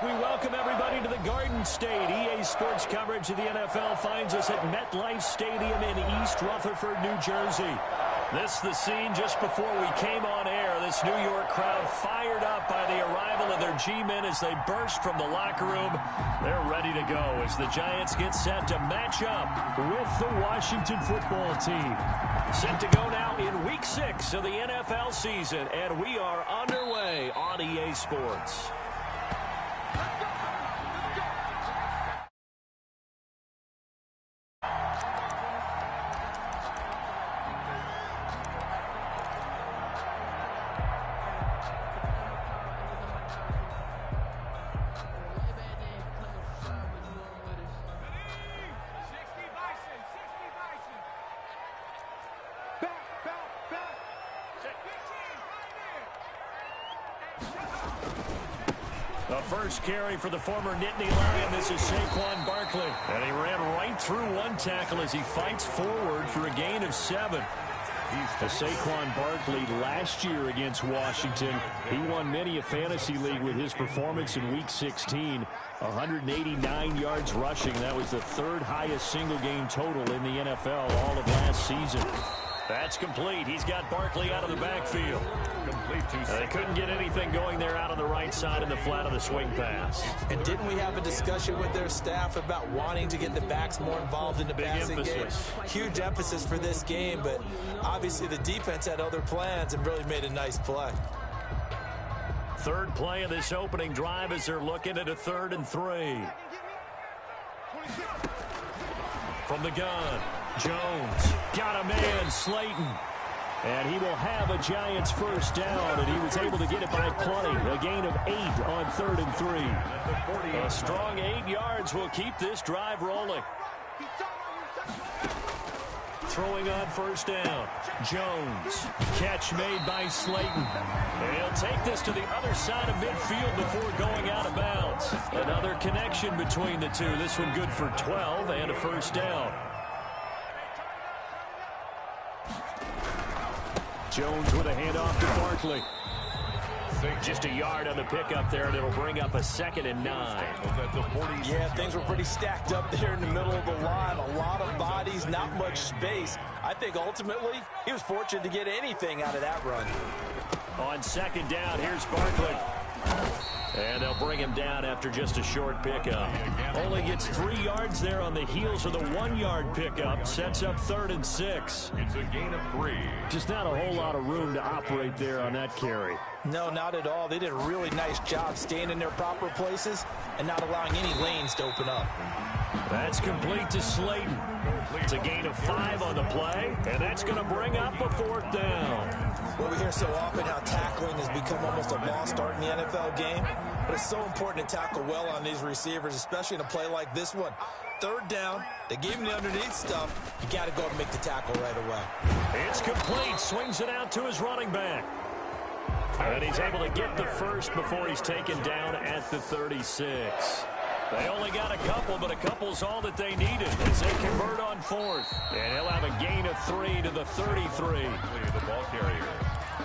We welcome everybody to the Garden State. EA Sports coverage of the NFL finds us at MetLife Stadium in East Rutherford, New Jersey. This is the scene just before we came on air. This New York crowd fired up by the arrival of their G-men as they burst from the locker room. They're ready to go as the Giants get set to match up with the Washington football team. Set to go now in Week 6 of the NFL season, and we are underway on EA Sports. The first carry for the former Nittany Lion. This is Saquon Barkley. And he ran right through one tackle as he fights forward for a gain of 7. Saquon Barkley last year against Washington. He won many a fantasy league with his performance in Week 16. 189 yards rushing. That was the third highest single game total in the NFL all of last season. That's complete. He's got Barkley out of the backfield. They couldn't get anything going there out on the right side in the flat of the swing pass. And didn't we have a discussion with their staff about wanting to get the backs more involved in the passing game? Huge emphasis for this game, but obviously the defense had other plans and really made a nice play. Third play of this opening drive as they're looking at a 3rd and 3. From the gun, Jones got a man, Slayton. And he will have a Giants first down, and he was able to get it by plenty. A gain of 8 on 3rd and 3. A strong 8 yards will keep this drive rolling. Throwing on first down, Jones. Catch made by Slayton. And he'll take this to the other side of midfield before going out of bounds. Another connection between the two. This one good for 12 and a first down. Jones with a handoff to Barkley. Just a yard on the pickup there, and it'll bring up a 2nd and 9. Yeah, things were pretty stacked up there in the middle of the line. A lot of bodies, not much space. I think ultimately he was fortunate to get anything out of that run. On 2nd down, here's Barkley. And they'll bring him down after just a short pickup. Only gets 3 yards there on the heels of the 1-yard pickup. Sets up 3rd and 6. It's a gain of 3. Just not a whole lot of room to operate there on that carry. No, not at all. They did a really nice job staying in their proper places and not allowing any lanes to open up. That's complete to Slayton. It's a gain of 5 on the play, and that's going to bring up a 4th down. Well, we hear so often how tackling has become almost a lost art in the NFL game, but it's so important to tackle well on these receivers, especially in a play like this one. 3rd down, they gave him the underneath stuff. You got to go and make the tackle right away. It's complete. Swings it out to his running back. And he's able to get the first before he's taken down at the 36. They only got a couple, but a couple's all that they needed as they convert on 4th. And he'll have a gain of 3 to the 33. The ball carrier.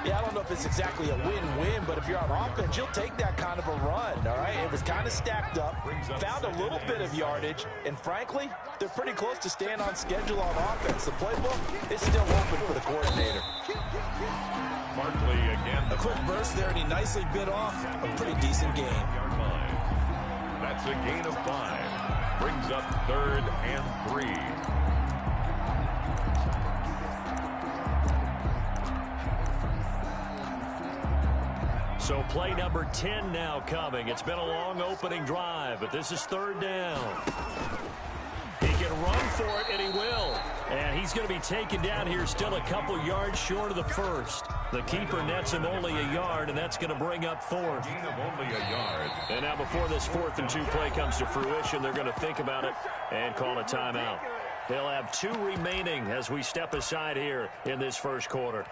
Yeah, I don't know if it's exactly a win-win, but if you're on offense, you'll take that kind of a run, all right? It was kind of stacked up, found a little bit of yardage, and frankly, they're pretty close to staying on schedule on offense. The playbook is still open for the coordinator. Barkley again. A quick burst there, and he nicely bit off a pretty decent gain. That's a gain of 5. Brings up 3rd and 3. So play number 10 now coming. It's been a long opening drive, but this is 3rd down. He can run for it, and he will. And he's going to be taken down here still a couple yards short of the first. The keeper nets him only a yard, and that's going to bring up 4th. Gain of only a yard. And now before this 4th and 2 play comes to fruition, they're going to think about it and call a timeout. They'll have 2 remaining as we step aside here in this first quarter.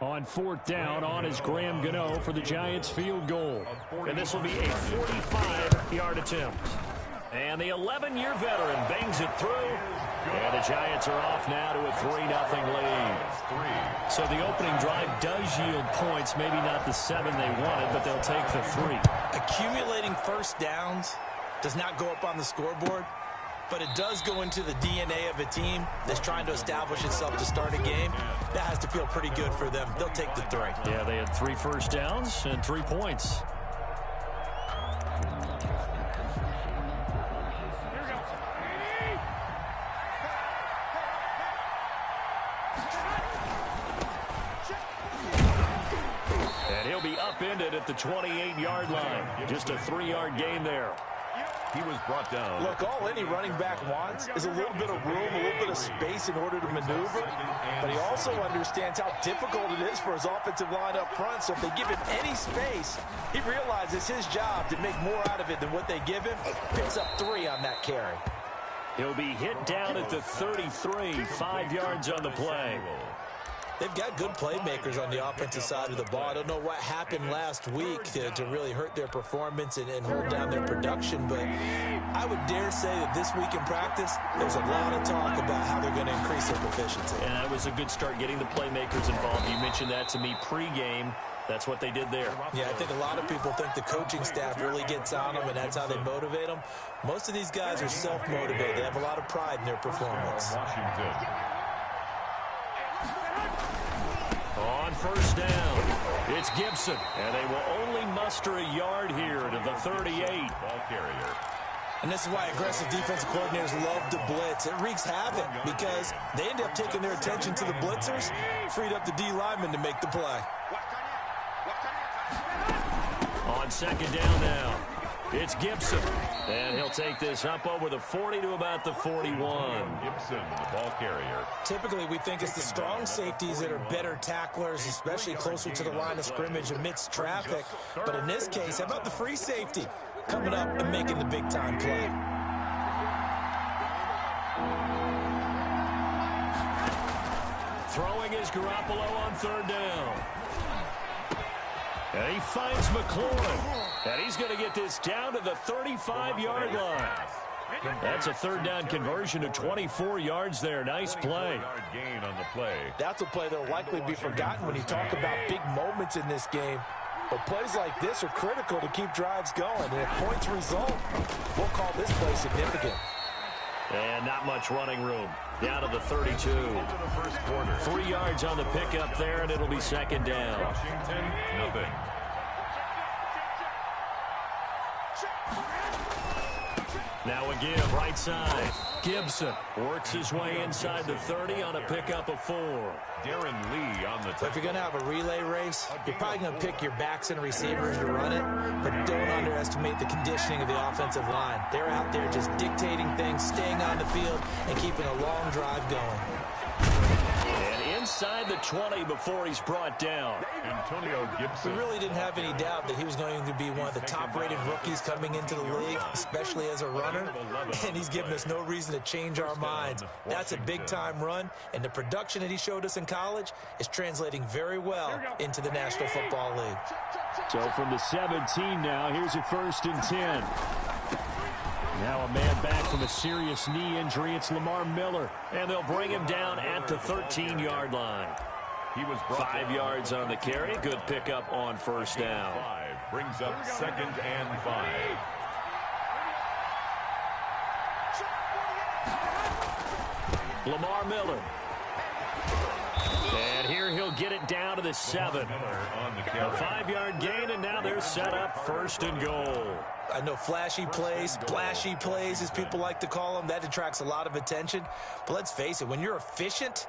On 4th down, on is Graham Gano for the Giants field goal. And this will be a 45-yard attempt. And the 11-year veteran bangs it through. And the Giants are off now to a 3-0 lead. So the opening drive does yield points. Maybe not the 7 they wanted, but they'll take the 3. Accumulating first downs does not go up on the scoreboard, but it does go into the DNA of a team that's trying to establish itself to start a game. That has to feel pretty good for them. They'll take the 3. Yeah, they had 3 first downs and 3 points. And he'll be upended at the 28-yard line. Just a 3-yard gain there. He was brought down. Look, all any running back wants is a little bit of room, a little bit of space in order to maneuver. But he also understands how difficult it is for his offensive line up front. So if they give him any space, he realizes his job to make more out of it than what they give him. Picks up 3 on that carry. He'll be hit down at the 33, 5 yards on the play. They've got good playmakers on the offensive side of the ball. I don't know what happened last week to really hurt their performance and hold down their production, but I would dare say that this week in practice, there's a lot of talk about how they're going to increase their proficiency. And that was a good start getting the playmakers involved. You mentioned that to me pregame. That's what they did there. Yeah, I think a lot of people think the coaching staff really gets on them, and that's how they motivate them. Most of these guys are self-motivated. They have a lot of pride in their performance. On first down, it's Gibson, and they will only muster a yard here to the 38. Ball carrier. And this is why aggressive defensive coordinators love to blitz. It wreaks havoc because they end up taking their attention to the blitzers, freed up the D lineman to make the play. On second down now, it's Gibson, and he'll take this up over the 40 to about the 41. Gibson, the ball carrier. Typically, we think it's the strong safeties that are better tacklers, especially closer to the line of scrimmage amidst traffic. But in this case, how about the free safety coming up and making the big-time play? Throwing is Garoppolo on third down. And he finds McLaurin. And he's going to get this down to the 35-yard line. That's a third down conversion of 24 yards there. Nice play. Gain on the play. That's a play that will likely be forgotten when you talk about big moments in this game. But plays like this are critical to keep drives going. And if points result, we'll call this play significant. And not much running room. Down to the 32. 3 yards on the pickup there, and it'll be second down. Washington, nothing. Now a give, right side. Gibson works his way inside the 30 on a pickup of 4. Darren Lee on the So if you're going to have a relay race, you're probably going to pick your backs and receivers to run it, but don't underestimate the conditioning of the offensive line. They're out there just dictating things, staying on the field, and keeping a long drive going. And inside the 20 before he's brought down. Antonio Gibson. We really didn't have any doubt that he was going to be one of the top-rated rookies coming into the league, especially as a runner, and he's given us no reason to change our minds. That's a big-time run, and the production that he showed us in college is translating very well into the National Football League. So from the 17 now, here's a 1st and 10. Now a man back from a serious knee injury. It's Lamar Miller, and they'll bring him down at the 13-yard line. He was 5 yards on the carry. Good pickup on first down. 5 brings up 2nd and 5. Lamar Miller. And here he'll get it down to the 7. A 5-yard gain, and now they're set up 1st and goal. I know flashy plays, splashy plays, as people like to call them, that attracts a lot of attention. But let's face it, when you're efficient,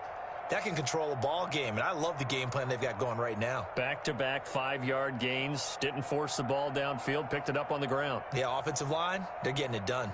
that can control a ball game. And I love the game plan they've got going right now. Back-to-back 5-yard gains. Didn't force the ball downfield, picked it up on the ground. Yeah, offensive line, they're getting it done.